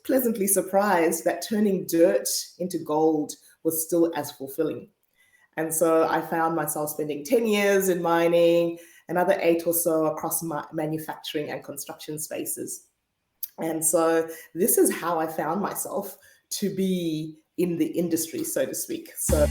pleasantly surprised that turning dirt into gold was still as fulfilling. And so I found myself spending 10 years in mining, another 8 or so across manufacturing and construction spaces. And so this is how I found myself to be in the industry, so to speak. So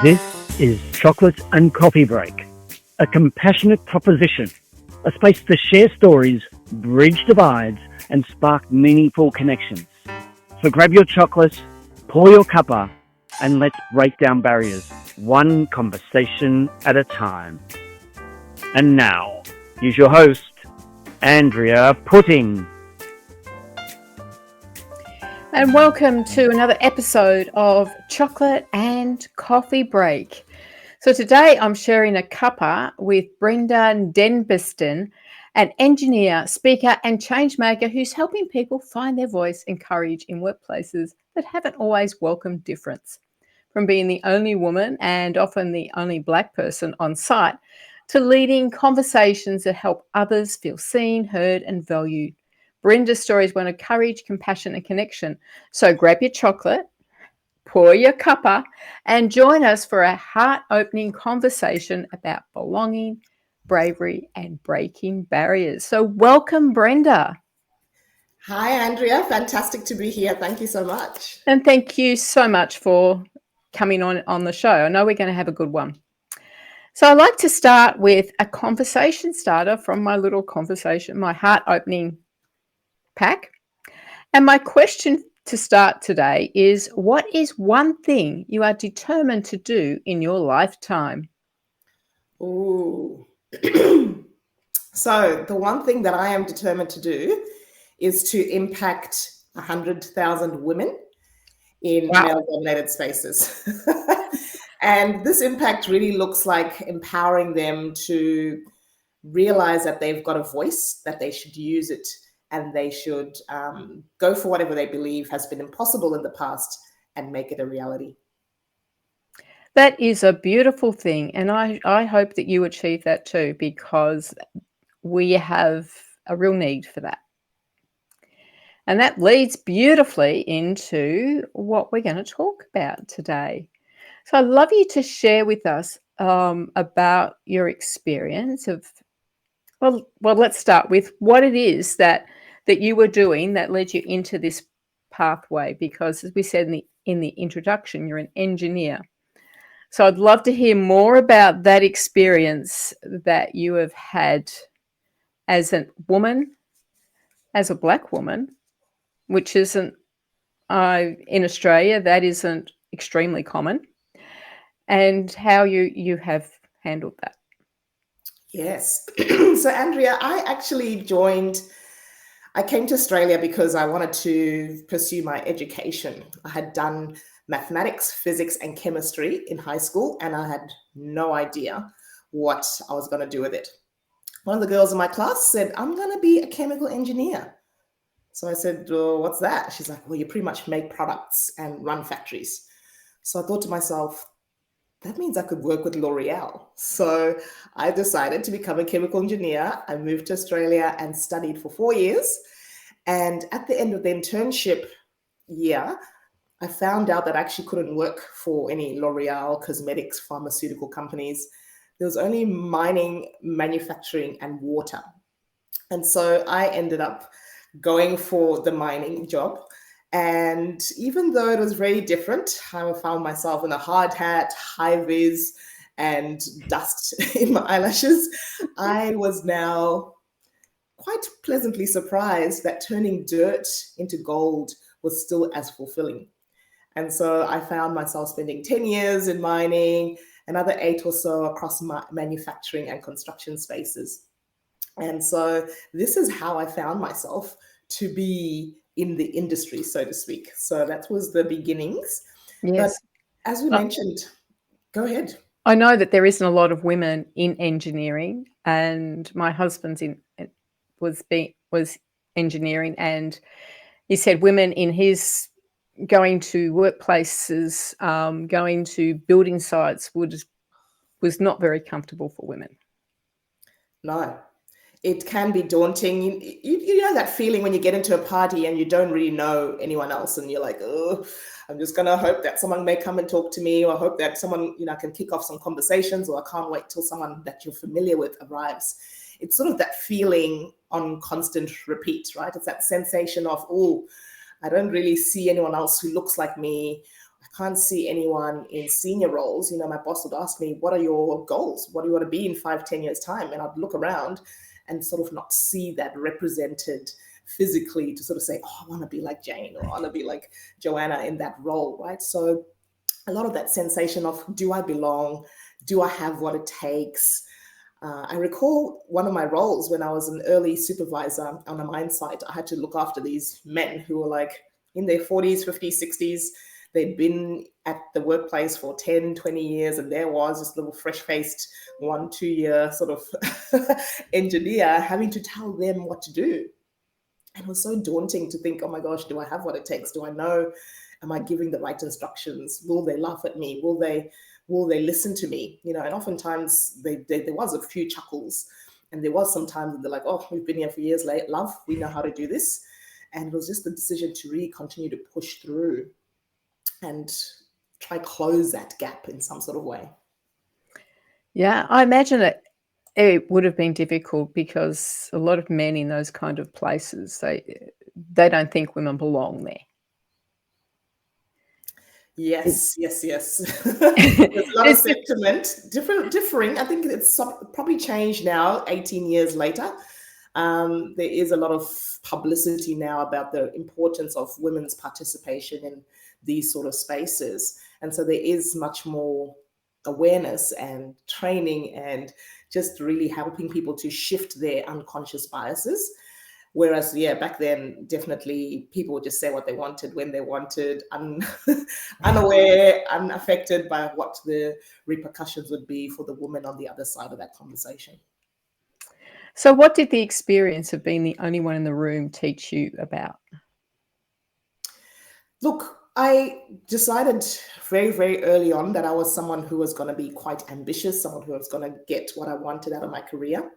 this is Chocolate and Coffee Break, a compassionate proposition, a space to share stories, bridge divides, and spark meaningful connections. So grab your chocolate, pour your cuppa, and let's break down barriers, one conversation at a time. And now, here's your host, Andrea Putting. And welcome to another episode of Chocolate and Coffee Break. So today I'm sharing a cuppa with Brenda Denbesten, an engineer, speaker and changemaker who's helping people find their voice and courage in workplaces that haven't always welcomed difference. From being the only woman and often the only Black person on site to leading conversations that help others feel seen, heard and valued. Brenda's story is one of courage, compassion and connection. So grab your chocolate, pour your cuppa and join us for a heart-opening conversation about belonging, bravery and breaking barriers. So welcome, Brenda. hi, Andrea. Fantastic to be here. Thank you so much. And thank you so much for coming on the show. I know we're going to have a good one. So I'd like to start with a conversation starter from my little conversation, my heart-opening pack. And my question to start today is, what is one thing you are determined to do in your lifetime? Ooh. So the one thing that I am determined to do is to impact 100,000 women in male-dominated spaces. And this impact really looks like empowering them to realize that they've got a voice, that they should use it, and they should go for whatever they believe has been impossible in the past and make it a reality. That is a beautiful thing. And I hope that you achieve that too, because we have a real need for that. And that leads beautifully into what we're going to talk about today. So I'd love you to share with us about your experience of, well, let's start with what it is that you were doing that led you into this pathway, because as we said in the introduction, you're an engineer. So I'd love to hear more about that experience that you have had as a woman, as a Black woman, which isn't, in Australia, that isn't extremely common, and how you have handled that. Yes. So, Andrea, I came to Australia because I wanted to pursue my education. I had done mathematics, physics, and chemistry in high school, and I had no idea what I was going to do with it. One of the girls in my class said, "I'm going to be a chemical engineer." So I said, "Oh, what's that?" She's like, "Well, you pretty much make products and run factories." So I thought to myself, that means I could work with L'Oreal. So I decided to become a chemical engineer. I moved to Australia and studied for 4 years. And at the end of the internship year, I found out that I actually couldn't work for any L'Oreal, cosmetics, pharmaceutical companies. There was only mining, manufacturing, and water. And so I ended up going for the mining job. And even though it was very different, I found myself in a hard hat, high vis, and dust in my eyelashes. I was now quite pleasantly surprised that turning dirt into gold was still as fulfilling. And so I found myself spending 10 years in mining, another 8 or so across manufacturing and construction spaces. And so this is how I found myself to be in the industry, so to speak. So that was the beginnings. Yes. But as we mentioned, go ahead. I know that there isn't a lot of women in engineering, and my husband's was engineering, and he said women in his going to workplaces, going to building sites was not very comfortable for women. No, it can be daunting. You know that feeling when you get into a party and you don't really know anyone else, and you're like, oh, I'm just gonna hope that someone may come and talk to me, or I hope that someone, can kick off some conversations, or I can't wait till someone that you're familiar with arrives. It's sort of that feeling on constant repeat, right? It's that sensation of, oh, I don't really see anyone else who looks like me. I can't see anyone in senior roles. My boss would ask me, what are your goals? What do you want to be in 5, 10 years time? And I'd look around and sort of not see that represented physically to sort of say, oh, I want to be like Jane, or I want to be like Joanna in that role, right? So a lot of that sensation of, do I belong? Do I have what it takes? I recall one of my roles when I was an early supervisor on a mine site. I had to look after these men who were like in their 40s, 50s, 60s. They'd been at the workplace for 10, 20 years, and there was this little fresh-faced 1-2 year sort of engineer having to tell them what to do. And it was so daunting to think, oh my gosh, do I have what it takes? Do I know? Am I giving the right instructions? Will they laugh at me? Will they listen to me? And oftentimes there was a few chuckles, and there was some times they're like, oh, we've been here for years, love, we know how to do this. And it was just the decision to really continue to push through and try close that gap in some sort of way. Yeah, I imagine it would have been difficult because a lot of men in those kind of places, they don't think women belong there. Yes. There's a lot of sentiment, differing. I think it's probably changed now, 18 years later. There is a lot of publicity now about the importance of women's participation in these sort of spaces. And so there is much more awareness and training and just really helping people to shift their unconscious biases. Whereas, back then, definitely people would just say what they wanted when they wanted, unaware, unaffected by what the repercussions would be for the woman on the other side of that conversation. So what did the experience of being the only one in the room teach you about? Look, I decided very, very early on that I was someone who was going to be quite ambitious, someone who was going to get what I wanted out of my career.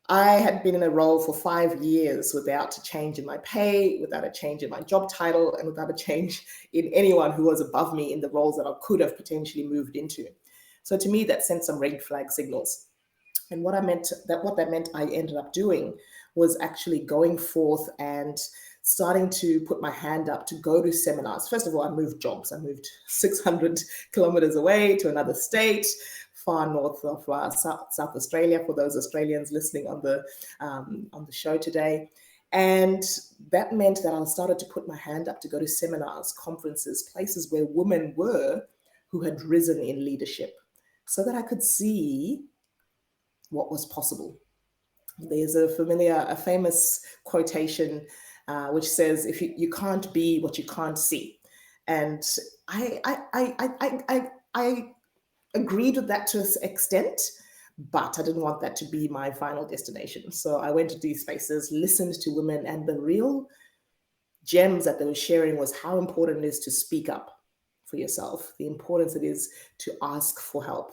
I had been in a role for 5 years without a change in my pay, without a change in my job title, and without a change in anyone who was above me in the roles that I could have potentially moved into. So to me, that sent some red flag signals. And what that meant I ended up doing was actually going forth and starting to put my hand up to go to seminars. First of all, I moved jobs. I moved 600 kilometers away to another state, far north of South Australia, for those Australians listening on the show today. And that meant that I started to put my hand up to go to seminars, conferences, places where women were who had risen in leadership, so that I could see what was possible. There's a famous quotation which says, "If you can't be what you can't see," and I agreed with that to an extent, but I didn't want that to be my final destination. So I went to these spaces, listened to women, and the real gems that they were sharing was how important it is to speak up for yourself, the importance it is to ask for help,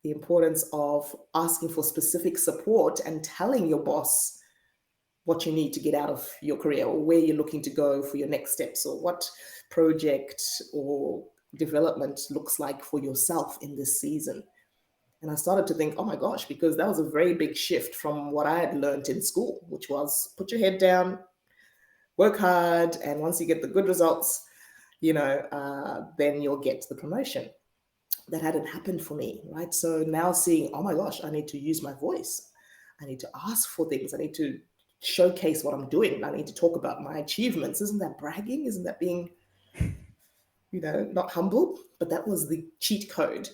the importance of asking for specific support and telling your boss what you need to get out of your career, or where you're looking to go for your next steps, or what project or development looks like for yourself in this season. And I started to think, oh my gosh, because that was a very big shift from what I had learned in school, which was put your head down, work hard, and once you get the good results, then you'll get the promotion. That hadn't happened for me, right? So now seeing, oh my gosh, I need to use my voice. I need to ask for things. I need to showcase what I'm doing. I need to talk about my achievements. Isn't that bragging? Isn't that being, not humble? But that was the cheat code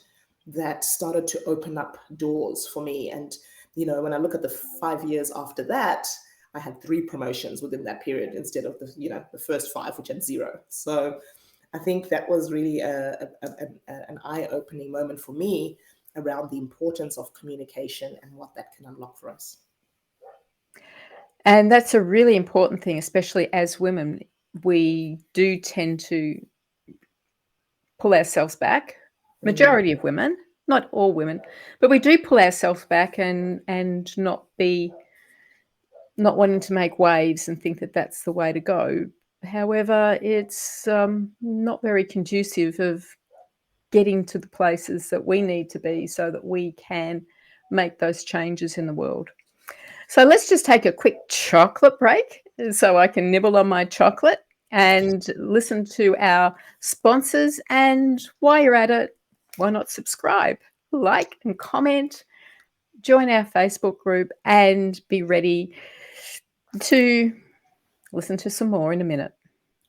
that started to open up doors for me. And, when I look at the 5 years after that, I had 3 promotions within that period instead of the first 5, which had 0. So I think that was really an eye-opening moment for me around the importance of communication and what that can unlock for us. And that's a really important thing, especially as women. we do tend to pull ourselves back. Majority of women, not all women, but we do pull ourselves back and not wanting to make waves and think that that's the way to go. However, it's not very conducive of getting to the places that we need to be so that we can make those changes in the world. So let's just take a quick chocolate break so I can nibble on my chocolate and listen to our sponsors. And while you're at it, why not subscribe, like and comment, join our Facebook group, and be ready to listen to some more in a minute.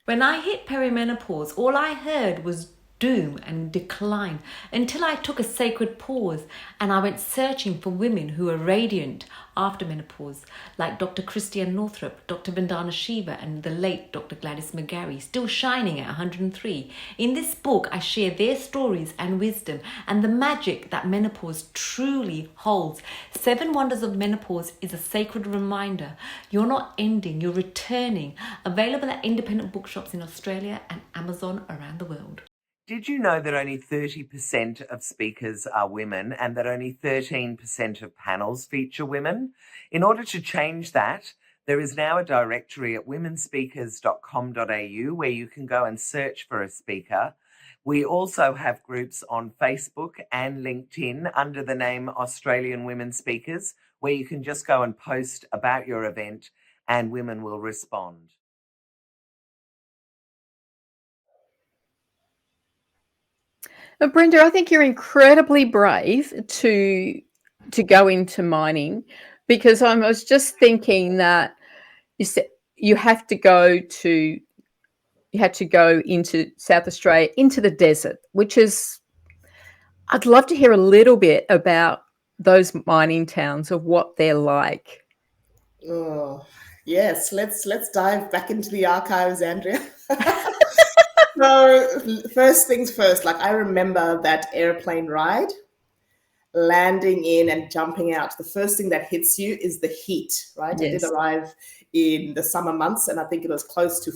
When I hit perimenopause, all I heard was doom and decline until I took a sacred pause and I went searching for women who were radiant after menopause, like Dr. Christiane Northrup, Dr. Vandana Shiva, and the late Dr. Gladys McGarry, still shining at 103. In this book, I share their stories and wisdom and the magic that menopause truly holds. 7 Wonders of Menopause is a sacred reminder. You're not ending, you're returning. Available at independent bookshops in Australia and Amazon around the world. Did you know that only 30% of speakers are women and that only 13% of panels feature women? In order to change that, there is now a directory at womenspeakers.com.au where you can go and search for a speaker. We also have groups on Facebook and LinkedIn under the name Australian Women Speakers, where you can just go and post about your event and women will respond. Brenda, I think you're incredibly brave to go into mining, because I was just thinking that you said you had to go into South Australia, into the desert, which is, I'd love to hear a little bit about those mining towns, of what they're like. Oh, yes. Let's dive back into the archives, Andrea. So first things first, like I remember that airplane ride, landing in and jumping out. The first thing that hits you is the heat, right? Yes. I did arrive in the summer months and I think it was close to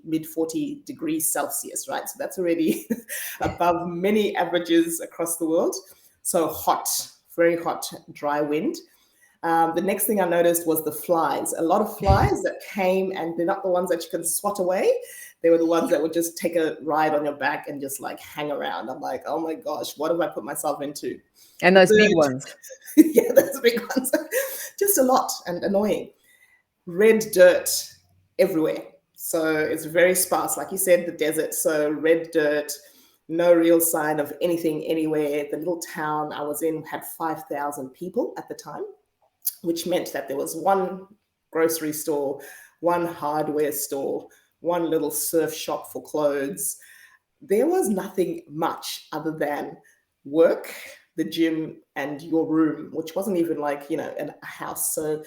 mid 40 degrees Celsius, right? So that's already above many averages across the world. So hot, very hot, dry wind. The next thing I noticed was the flies. A lot of flies that came, and they're not the ones that you can swat away. They were the ones that would just take a ride on your back and just like hang around. I'm like, oh my gosh, what have I put myself into? And those big ones. Yeah, those big ones. Just a lot and annoying. Red dirt everywhere. So it's very sparse. Like you said, the desert. So red dirt, no real sign of anything anywhere. The little town I was in had 5,000 people at the time, which meant that there was one grocery store, one hardware store, one little surf shop for clothes. There was nothing much other than work, the gym, and your room, which wasn't even like, a house. So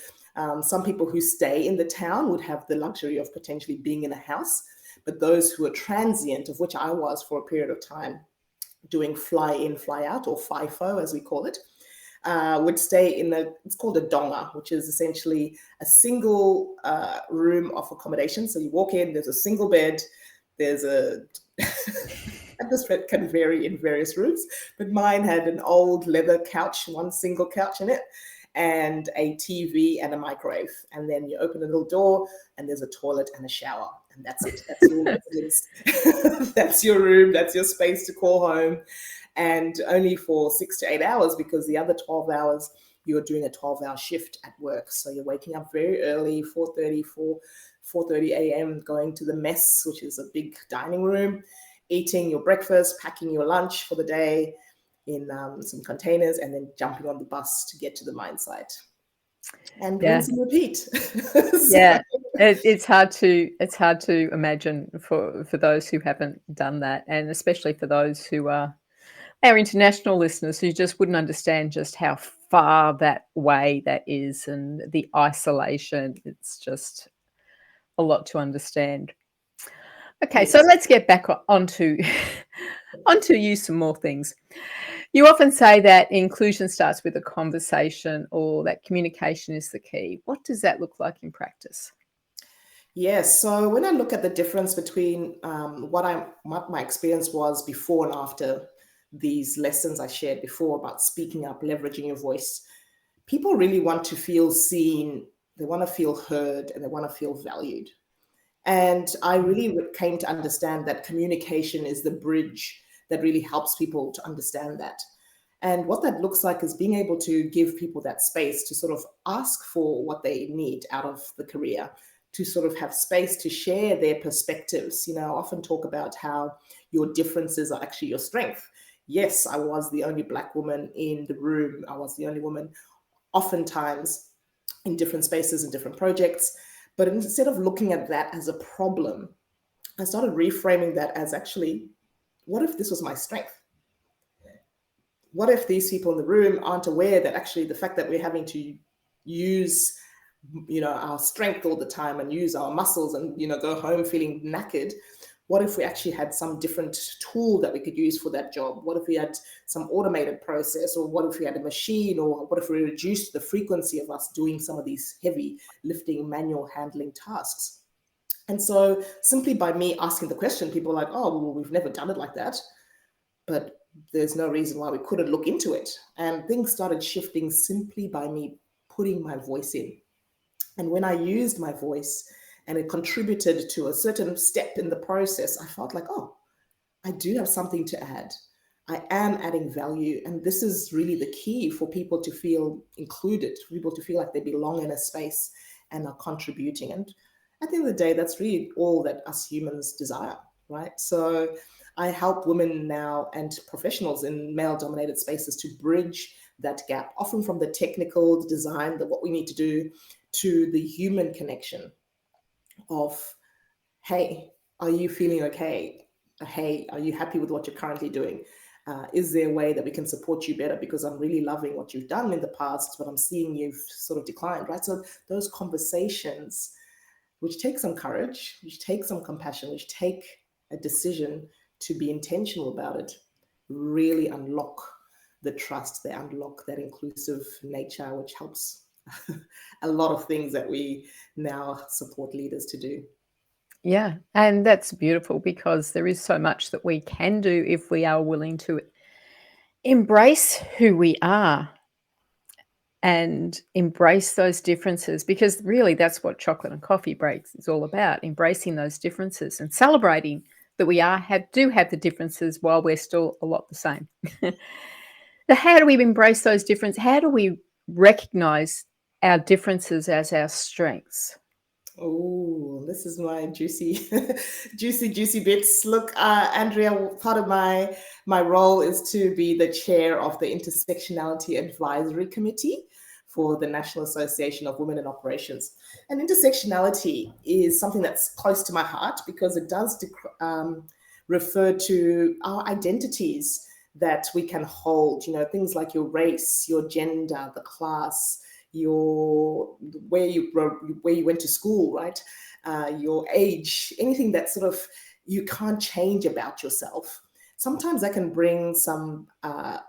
some people who stay in the town would have the luxury of potentially being in a house, but those who are transient, of which I was for a period of time, doing fly in, fly out, or FIFO as we call it, would stay in it's called a donga, which is essentially a single room of accommodation. So you walk in, there's a single bed, there's and this can vary in various rooms, but mine had an old leather couch, one single couch in it, and a TV and a microwave. And then you open a little door and there's a toilet and a shower. And that's it. That's your residence. That's your room. That's your space to call home. And only for 6 to 8 hours, because the other 12 hours, you're doing a 12-hour shift at work. So you're waking up very early, 4:30 a.m., going to the mess, which is a big dining room, eating your breakfast, packing your lunch for the day in some containers, and then jumping on the bus to get to the mine site. And rinse and repeat. Yeah, it's hard to imagine for those who haven't done that, and especially for those who are our international listeners who just wouldn't understand just how far that way that is, and the isolation. It's just a lot to understand. Okay, yes. So let's get back onto you some more things. You often say that inclusion starts with a conversation, or that communication is the key. What does that look like in practice? Yes. So when I look at the difference between what my experience was before and after these lessons I shared before about speaking up, leveraging your voice, people really want to feel seen, they want to feel heard, and they want to feel valued. And I really came to understand that communication is the bridge that really helps people to understand that. And what that looks like is being able to give people that space to sort of ask for what they need out of the career, to sort of have space to share their perspectives. I often talk about how your differences are actually your strength. Yes, I was the only Black woman in the room. I was the only woman oftentimes in different spaces and different projects. But instead of looking at that as a problem, I started reframing that as actually, what if this was my strength? What if these people in the room aren't aware that actually the fact that we're having to use our strength all the time and use our muscles and go home feeling knackered? What if we actually had some different tool that we could use for that job? What if we had some automated process? Or what if we had a machine? Or what if we reduced the frequency of us doing some of these heavy lifting, manual handling tasks? And so simply by me asking the question, people are like, oh, well, we've never done it like that. But there's no reason why we couldn't look into it. And things started shifting simply by me putting my voice in. And when I used my voice and it contributed to a certain step in the process, I felt like, oh, I do have something to add. I am adding value. And this is really the key for people to feel included, for people to feel like they belong in a space and are contributing. And at the end of the day, that's really all that us humans desire, right? So I help women now and professionals in male dominated spaces to bridge that gap, often from the technical, the design, what we need to do, to the human connection of, hey, are you feeling okay? Hey, are you happy with what you're currently doing? Is there a way that we can support you better? Because I'm really loving what you've done in the past, but I'm seeing you've sort of declined, right? So those conversations, which take some courage, which take some compassion, which take a decision to be intentional about it, really unlock the trust, they unlock that inclusive nature, which helps a lot of things that we now support leaders to do. Yeah, and that's beautiful because there is so much that we can do if we are willing to embrace who we are and embrace those differences, because really that's what chocolate and coffee breaks is all about, embracing those differences and celebrating that we do have the differences while we're still a lot the same. So how do we embrace those differences? How do we recognize our differences as our strengths? Oh, this is my juicy, juicy bits. Look, Andrea, part of my role is to be the chair of the Intersectionality Advisory Committee for the National Association of Women in Operations. And intersectionality is something that's close to my heart because it does refer to our identities that we can hold. Things like your race, your gender, the class, your where you went to school, right? Your age, anything that sort of you can't change about yourself. Sometimes that can bring some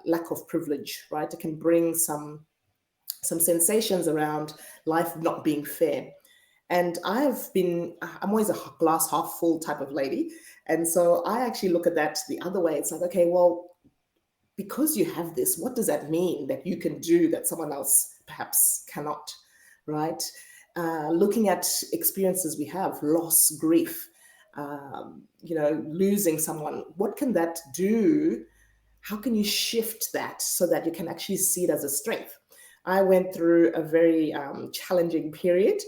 lack of privilege, right? It can bring some sensations around life not being fair. And I'm always a glass half full type of lady. And so I actually look at that the other way. It's like, okay, well, because you have this, what does that mean that you can do that someone else perhaps cannot, right? Looking at experiences we have, loss, grief, losing someone, what can that do? How can you shift that so that you can actually see it as a strength? I went through a very challenging period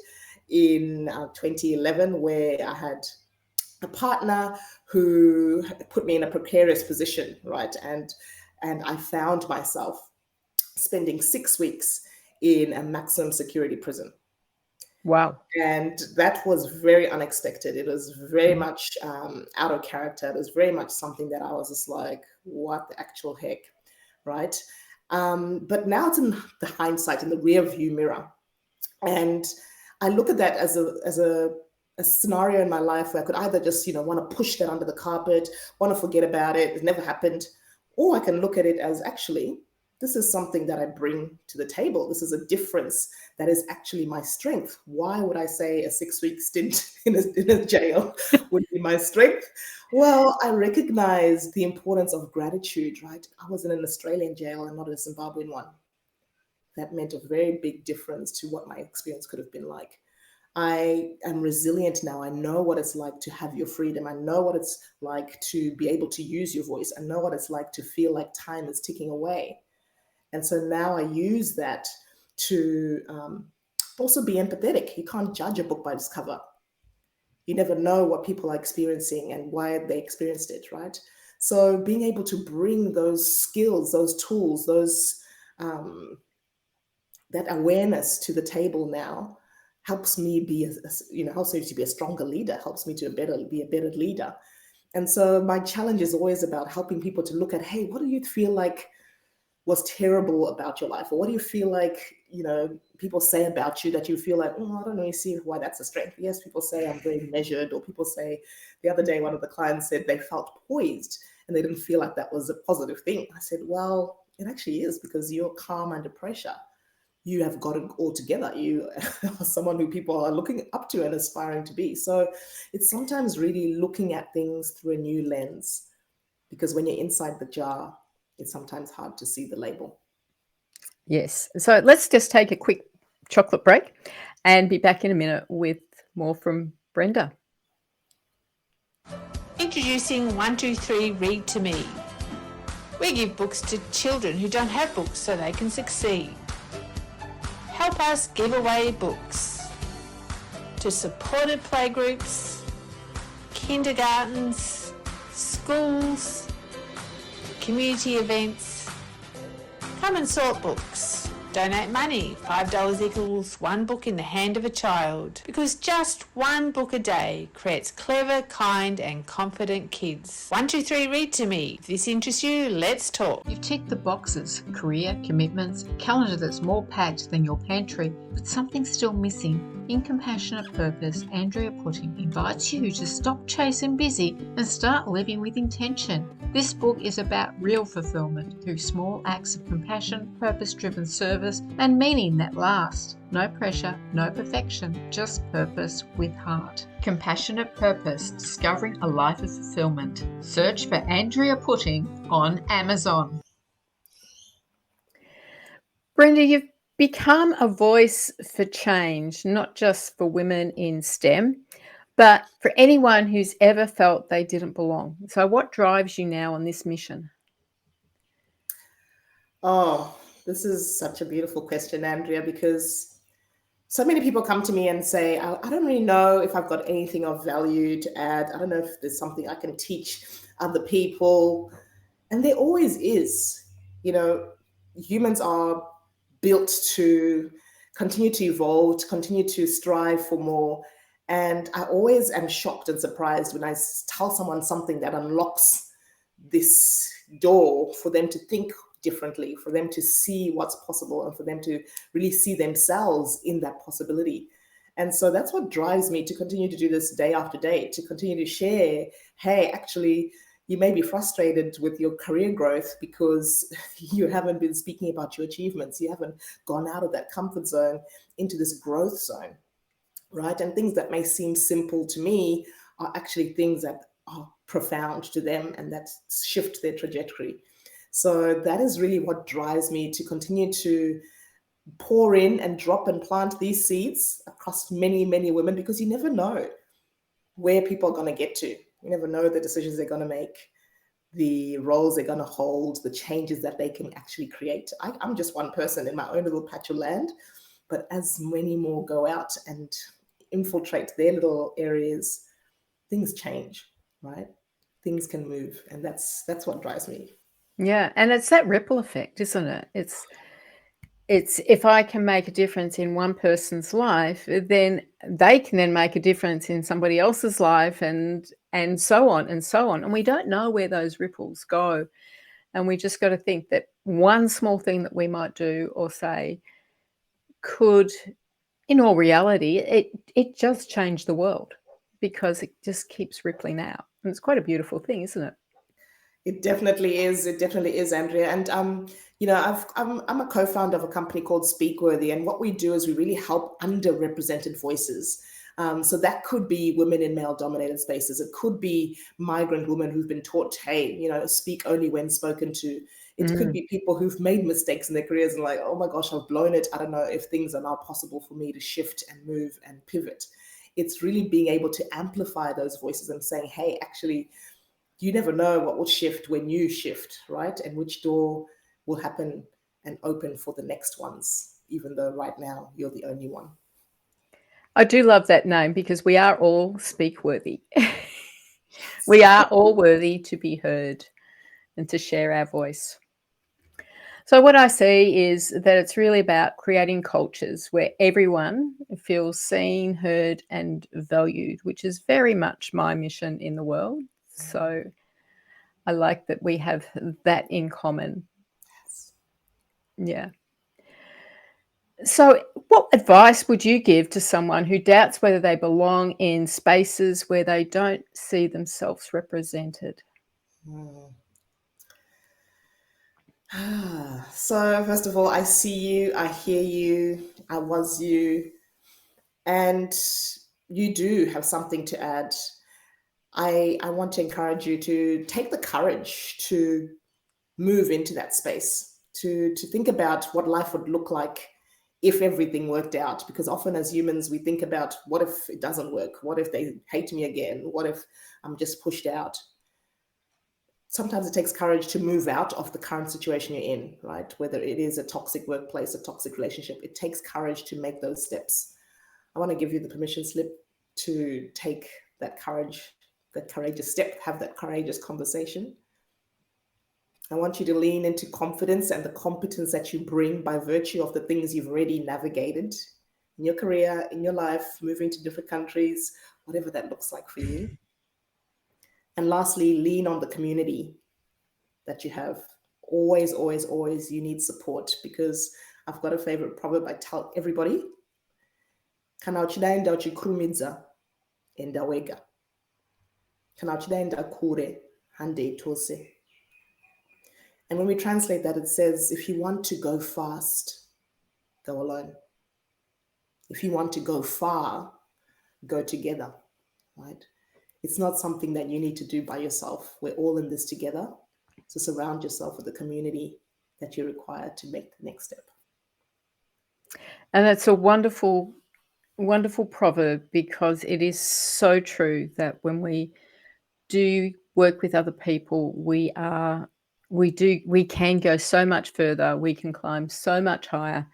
in 2011 where I had a partner who put me in a precarious position, right? And I found myself spending 6 weeks in a maximum security prison. Wow. And that was very unexpected. It was very much out of character. It was very much something that I was just like, what the actual heck, right? But now it's in the hindsight, in the rear view mirror. And I look at that as a scenario in my life where I could either just, want to push that under the carpet, want to forget about it, it never happened, or I can look at it as actually, this is something that I bring to the table. This is a difference that is actually my strength. Why would I say a 6-week stint in a jail would be my strength? Well, I recognize the importance of gratitude, right? I was in an Australian jail and not a Zimbabwean one. That meant a very big difference to what my experience could have been like. I am resilient now. I know what it's like to have your freedom. I know what it's like to be able to use your voice. I know what it's like to feel like time is ticking away. And so now I use that to also be empathetic. You can't judge a book by its cover. You never know what people are experiencing and why they experienced it, right? So being able to bring those skills, those tools, those that awareness to the table now helps me be helps me to be a stronger leader, helps me to be a better leader. And so my challenge is always about helping people to look at, hey, what do you feel like was terrible about your life? Or what do you feel like, people say about you that you feel like, I don't really see why that's a strength. Yes, people say I'm very measured, or people say, the other day, one of the clients said they felt poised and they didn't feel like that was a positive thing. I said, well, it actually is, because you're calm under pressure. You have got it all together. You are someone who people are looking up to and aspiring to be. So it's sometimes really looking at things through a new lens, because when you're inside the jar, it's sometimes hard to see the label. Yes. So let's just take a quick chocolate break and be back in a minute with more from Brenda. Introducing 123 Read to Me. We give books to children who don't have books so they can succeed. Help us give away books to supported playgroups, kindergartens, schools, community events. Come and sort books. Donate money. $5 equals one book in the hand of a child. Because just one book a day creates clever, kind and confident kids. 123 Read to Me. If this interests you, let's talk. You've ticked the boxes: career, commitments, calendar that's more packed than your pantry, but something's still missing. In Compassionate Purpose, Andrea Putting invites you to stop chasing busy and start living with intention. This book is about real fulfillment through small acts of compassion, purpose-driven service, and meaning that last. No pressure, no perfection, just purpose with heart. Compassionate Purpose, Discovering a Life of Fulfillment. Search for Andrea Putting on Amazon. Brenda, you've become a voice for change, not just for women in STEM, but for anyone who's ever felt they didn't belong. So what drives you now on this mission? Oh, this is such a beautiful question, Andrea, because so many people come to me and say, I don't really know if I've got anything of value to add. I don't know if there's something I can teach other people. And there always is. Humans are built to continue to evolve, to continue to strive for more. And I always am shocked and surprised when I tell someone something that unlocks this door for them to think differently, for them to see what's possible, and for them to really see themselves in that possibility. And so that's what drives me to continue to do this day after day, to continue to share, hey, actually, you may be frustrated with your career growth because you haven't been speaking about your achievements. You haven't gone out of that comfort zone into this growth zone, right? And things that may seem simple to me are actually things that are profound to them and that shift their trajectory. So that is really what drives me to continue to pour in and drop and plant these seeds across many, many women, because you never know where people are going to get to. You never know the decisions they're going to make, the roles they're going to hold, the changes that they can actually create. I'm just one person in my own little patch of land, but as many more go out and infiltrate their little areas, things change, right? Things can move, and that's what drives me. Yeah, and it's that ripple effect, isn't it? It's if I can make a difference in one person's life, then they can then make a difference in somebody else's life, and so on and so on. And we don't know where those ripples go. And we just got to think that one small thing that we might do or say could, in all reality, it just change the world, because it just keeps rippling out. And it's quite a beautiful thing, isn't it? It definitely is. It definitely is, Andrea. And I'm a co-founder of a company called Speakworthy, and what we do is we really help underrepresented voices. So that could be women in male-dominated spaces. It could be migrant women who've been taught, hey, speak only when spoken to. It could be people who've made mistakes in their careers and like, oh my gosh, I've blown it. I don't know if things are now possible for me to shift and move and pivot. It's really being able to amplify those voices and saying, hey, actually, you never know what will shift when you shift, right? And which door will happen and open for the next ones, even though right now you're the only one. I do love that name because we are all speak worthy. We are all worthy to be heard and to share our voice. So what I see is that it's really about creating cultures where everyone feels seen, heard, and valued, which is very much my mission in the world. So I like that we have that in common. Yeah. So what advice would you give to someone who doubts whether they belong in spaces where they don't see themselves represented? So first of all, I see you, I hear you, I was you, and you do have something to add. I want to encourage you to take the courage to move into that space, to think about what life would look like if everything worked out. Because often as humans, we think about what if it doesn't work? What if they hate me again? What if I'm just pushed out? Sometimes it takes courage to move out of the current situation you're in, right? Whether it is a toxic workplace, a toxic relationship, it takes courage to make those steps. I want to give you the permission slip to take that courage, that courageous step, have that courageous conversation. I want you to lean into confidence and the competence that you bring by virtue of the things you've already navigated in your career, in your life, moving to different countries, whatever that looks like for you. And lastly, lean on the community that you have. Always, always, always, you need support, because I've got a favorite proverb I tell everybody. Kana uchidaenda uchikurumidza enda wega. Kana uchidaenda kure hande itose. And when we translate that, it says, if you want to go fast, go alone. If you want to go far, go together, right? It's not something that you need to do by yourself. We're all in this together. So surround yourself with the community that you require to make the next step. And that's a wonderful, wonderful proverb, because it is so true that when we do work with other people, we can go so much further, we can climb so much higher,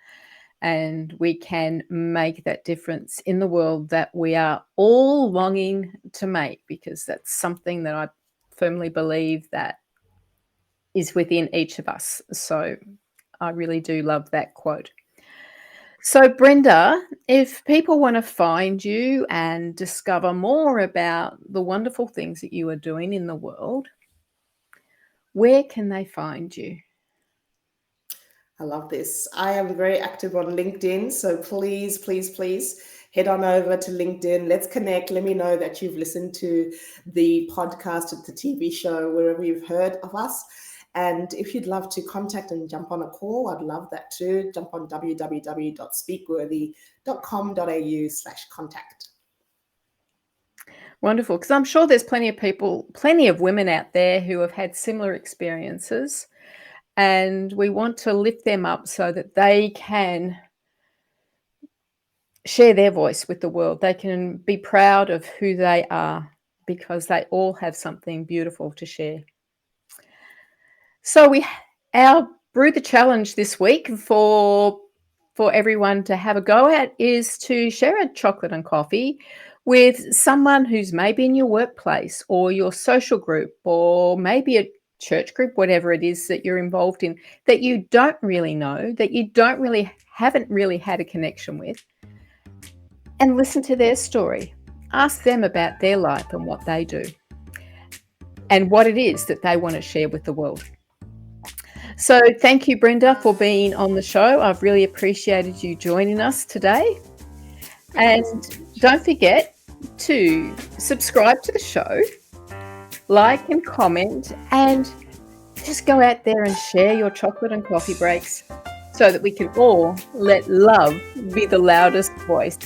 and we can make that difference in the world that we are all longing to make, because that's something that I firmly believe that is within each of us. So I really do love that quote. So Brenda, if people want to find you and discover more about the wonderful things that you are doing in the world, where can they find you? I love this. I am very active on LinkedIn. So please, please, please head on over to LinkedIn. Let's connect. Let me know that you've listened to the podcast, the TV show, wherever you've heard of us. And if you'd love to contact and jump on a call, I'd love that too. Jump on www.speakworthy.com.au/contact. Wonderful. Because I'm sure there's plenty of people, plenty of women out there who have had similar experiences, and we want to lift them up so that they can share their voice with the world. They can be proud of who they are, because they all have something beautiful to share. So our Brew the Challenge this week for everyone to have a go at is to share a chocolate and coffee with someone who's maybe in your workplace or your social group, or maybe a church group, whatever it is that you're involved in, that you don't really know, that you haven't really had a connection with, and listen to their story. Ask them about their life and what they do and what it is that they want to share with the world. So thank you, Brenda, for being on the show. I've really appreciated you joining us today. And don't forget to subscribe to the show, like and comment, and just go out there and share your chocolate and coffee breaks so that we can all let love be the loudest voice.